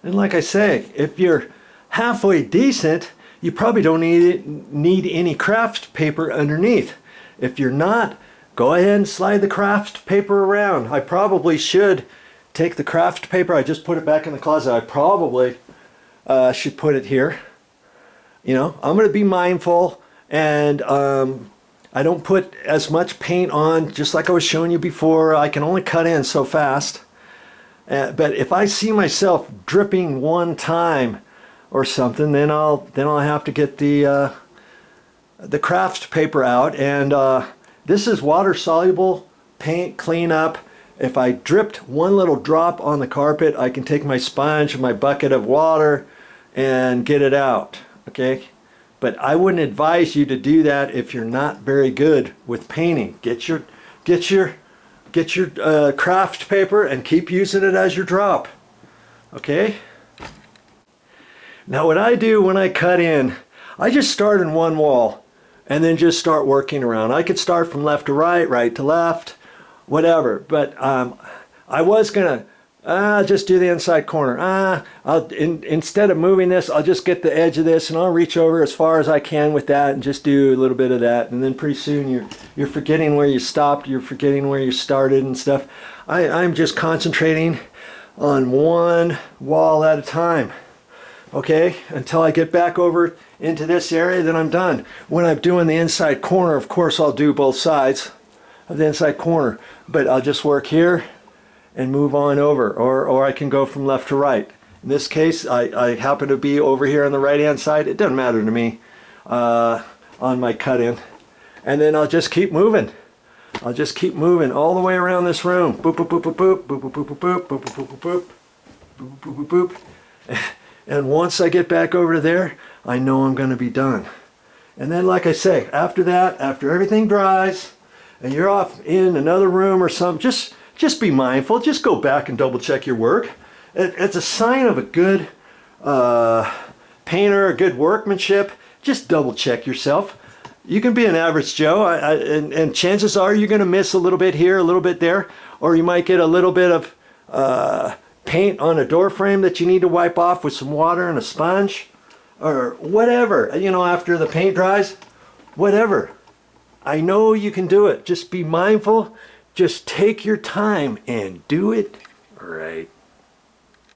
And like I say, if you're halfway decent, you probably don't need any craft paper underneath. If you're not, go ahead and slide the craft paper around. I probably should take the craft paper. I just put it back in the closet. I probably should put it here. You know, I'm going to be mindful, and I don't put as much paint on, just like I was showing you before. I can only cut in so fast. But if I see myself dripping one time or something, then I'll have to get the craft paper out. And this is water soluble paint cleanup. If I dripped one little drop on the carpet, I can take my sponge and my bucket of water and get it out. Okay, but I wouldn't advise you to do that if you're not very good with painting. Get your craft paper and keep using it as your drop. Okay. Now what I do when I cut in, I just start in one wall and then just start working around. I could start from left to right, right to left, whatever. But I was gonna just do the inside corner. Instead of moving this, I'll just get the edge of this and I'll reach over as far as I can with that and just do a little bit of that. And then pretty soon you're forgetting where you stopped, you're forgetting where you started and stuff. I'm just concentrating on one wall at a time. Okay, until I get back over into this area, then I'm done. When I'm doing the inside corner, of course I'll do both sides of the inside corner, but I'll just work here and move on over, or I can go from left to right. In this case, I happen to be over here on the right hand side. It doesn't matter to me on my cut in. And then I'll just keep moving. I'll just keep moving all the way around this room. Boop, boop, boop, boop, boop, boop, boop, boop, boop, boop, boop, boop, boop, boop, boop, boop, boop, boop. And once I get back over there, I know I'm going to be done. And then, like I say, after that, after everything dries, and you're off in another room or something, just be mindful. Just go back and double check your work. It's a sign of a good painter, a good workmanship. Just double check yourself. You can be an average Joe, and chances are you're going to miss a little bit here, a little bit there, or you might get a little bit of paint on a door frame that you need to wipe off with some water and a sponge, or whatever, you know, after the paint dries, whatever. I know you can do it. Just be mindful. Just take your time and do it right.